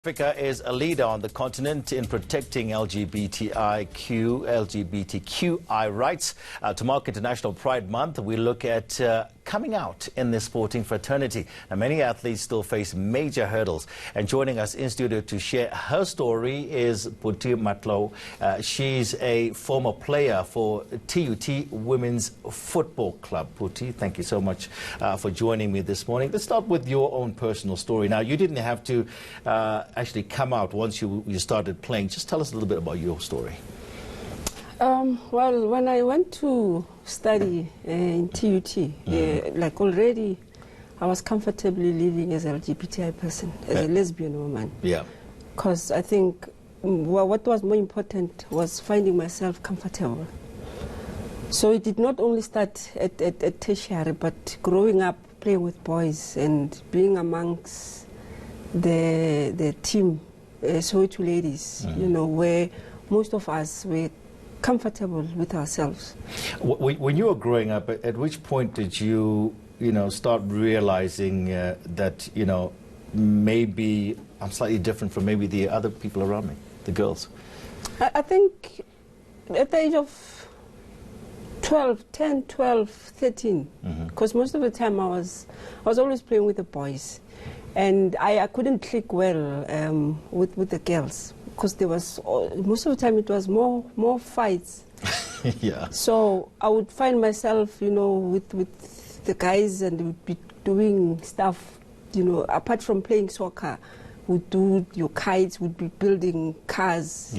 Africa is a leader on the continent in protecting LGBTQI rights. To mark International Pride Month, we look at coming out in this sporting fraternity. Now, many athletes still face major hurdles. And joining us in studio to share her story is Phuti Matlou. She's a former player for TUT Women's Football Club. Phuti, thank you so much for joining me this morning. Let's start with your own personal story. Now, you didn't have to actually come out once you started playing. Just tell us a little bit about your story. Well, when I went to study in TUT, like already I was comfortably living as an LGBTI person, as a lesbian woman. Yeah. Because I think what was more important was finding myself comfortable. So it did not only start at tertiary, but growing up playing with boys and being amongst the team, Soweto ladies, you know, where most of us were comfortable with ourselves. When you were growing up, at which point did you, start realizing that, maybe I'm slightly different from maybe the other people around me, the girls? I think at the age of 10, 12, 13, because most of the time I was always playing with the boys. And I couldn't click well with the girls, because there was most of the time it was more fights. Yeah. So I would find myself, with the guys, and would be doing stuff, apart from playing soccer, would do your kites, would be building cars,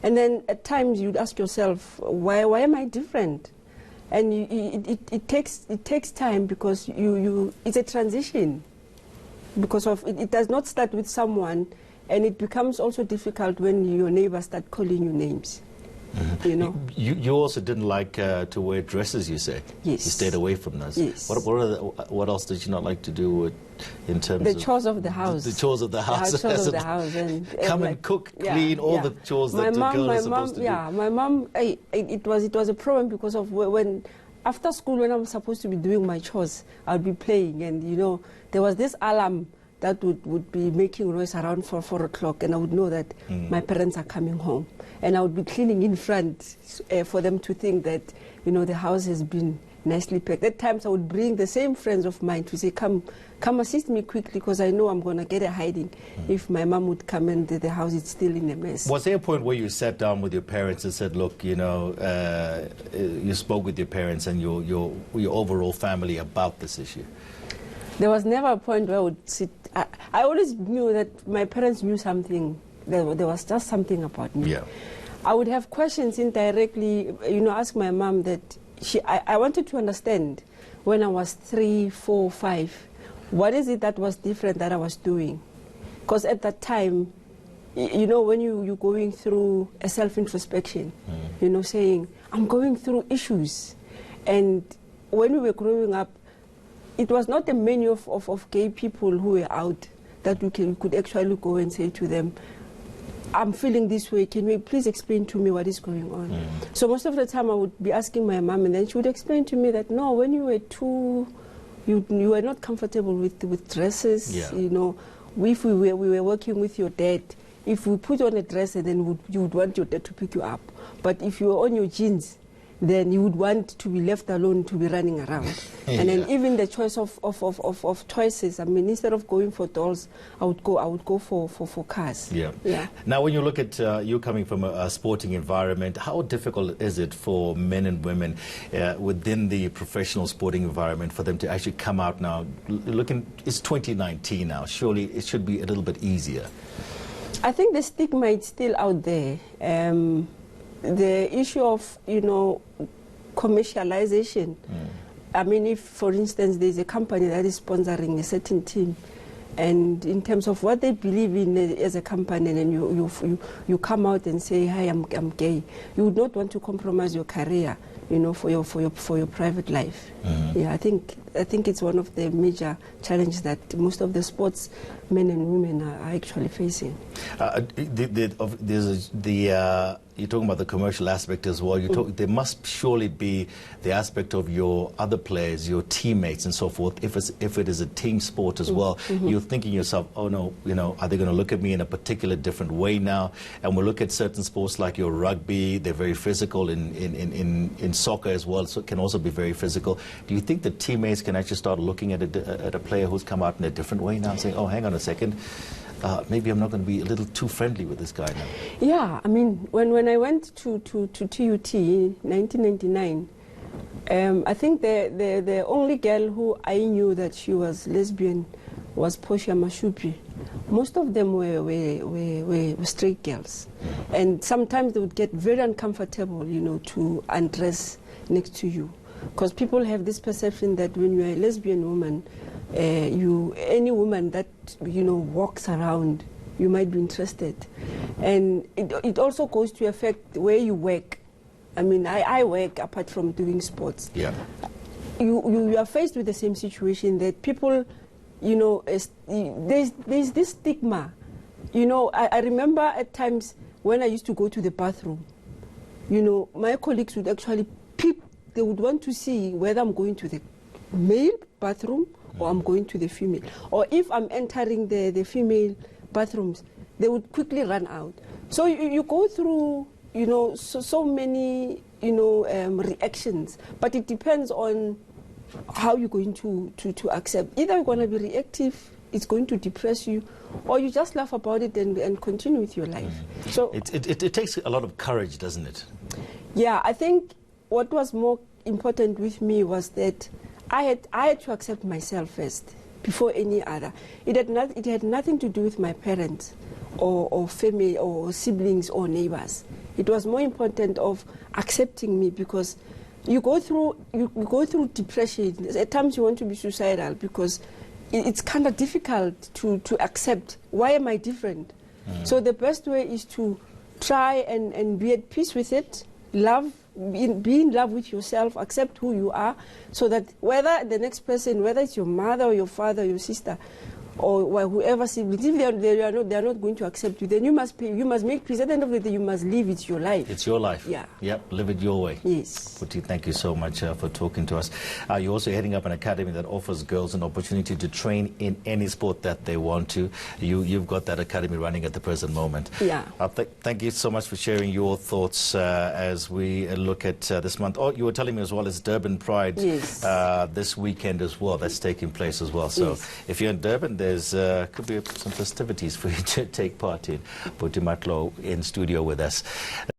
And then at times you'd ask yourself, why am I different? And it takes time, because it's a transition. Because it does not start with someone, and it becomes also difficult when your neighbors start calling you names. You also didn't like to wear dresses, you say? Yes. You stayed away from those. Yes. What else did you not like to do in terms of... The chores of the house. The chores of the house. The chores of the house. And come and cook, clean, all the chores that the girl is supposed to do. Yeah, my mom, it was a problem because of when... After school, when I was supposed to be doing my chores, I would be playing, and there was this alarm that would be making noise around 4 o'clock, and I would know that my parents are coming home, and I would be cleaning in front for them to think that the house has been nicely packed. At times I would bring the same friends of mine to say, come assist me quickly, because I know I'm going to get a hiding if my mom would come and the house is still in a mess. Was there a point where you sat down with your parents and said, look, you spoke with your parents and your overall family about this issue? There was never a point where I would sit. I always knew that my parents knew something. There was just something about me. Yeah. I would have questions indirectly, ask my mom that I wanted to understand when I was 3, 4, 5, what is it that was different that I was doing? Because at that time, when you're going through a self-introspection, saying, I'm going through issues. And when we were growing up, it was not a many of gay people who were out that we could actually go and say to them, I'm feeling this way, can you please explain to me what is going on? So most of the time I would be asking my mom, and then she would explain to me that, no, when you were 2, you were not comfortable with dresses. Yeah. If we were working with your dad, if we put on a dress, and then you would want your dad to pick you up. But if you were on your jeans, then you would want to be left alone to be running around. And then even the choice of choices, I mean, instead of going for dolls, I would go for cars. Yeah. Now, when you look at you coming from a sporting environment, how difficult is it for men and women within the professional sporting environment for them to actually come out now? It's 2019 now. Surely it should be a little bit easier. I think the stigma is still out there. The issue of, commercialization. I mean, if, for instance, there's a company that is sponsoring a certain team, and in terms of what they believe in as a company, and you come out and say, hi, I'm gay, you would not want to compromise your career, you know, for your private life. Yeah, I think it's one of the major challenges that most of the sports men and women are actually facing. You're talking about the commercial aspect as well. There must surely be the aspect of your other players, your teammates and so forth. If it is a team sport as well, you're thinking yourself, oh no, you know, are they going to look at me in a particular different way now? And we'll look at certain sports like your rugby, they're very physical. In soccer as well, so it can also be very physical. Do you think the teammates can actually start looking at a player who's come out in a different way now and saying, oh, hang on a second, maybe I'm not going to be a little too friendly with this guy now? Yeah, I mean, when I went to TUT in 1999, I think the only girl who I knew that she was lesbian was Portia Mashupi. Most of them were straight girls. And sometimes they would get very uncomfortable, you know, to undress next to you. Because people have this perception that when you're a lesbian woman, any woman that, you know, walks around, you might be interested. And it also goes to affect where you work. I mean, I work apart from doing sports. Yeah. You are faced with the same situation that people, you know, there's this stigma. You know, I remember at times when I used to go to the bathroom, you know, my colleagues would actually peep. They would want to see whether I'm going to the male bathroom or I'm going to the female. Or if I'm entering the female bathrooms, they would quickly run out. So you go through, you know, so many, you know, reactions. But it depends on how you're going to accept. Either you're going to be reactive, it's going to depress you, or you just laugh about it and continue with your life. So it takes a lot of courage, doesn't it? Yeah, I think what was more important with me was that I had to accept myself first before any other. It had nothing to do with my parents or family or siblings or neighbors. It was more important of accepting me, because you go through depression. At times you want to be suicidal because it's kind of difficult to accept, why am I different? So the best way is to try and be at peace with it, be in love with yourself, accept who you are, so that whether the next person, whether it's your mother or your father or your sister or whoever siblings, if they are not going to accept you, then you must make peace. At the end of the day, you must live. It's your life. It's your life. Yeah. Yep. Live it your way. Yes. Phuti, thank you so much for talking to us. You're also heading up an academy that offers girls an opportunity to train in any sport that they want to. You've got that academy running at the present moment. Yeah. Thank you so much for sharing your thoughts as we look at this month. Oh, you were telling me as well, it's Durban Pride this weekend as well. That's taking place as well. So if you're in Durban, there's could be some festivities for you to take part in. Phuti Matlou in studio with us.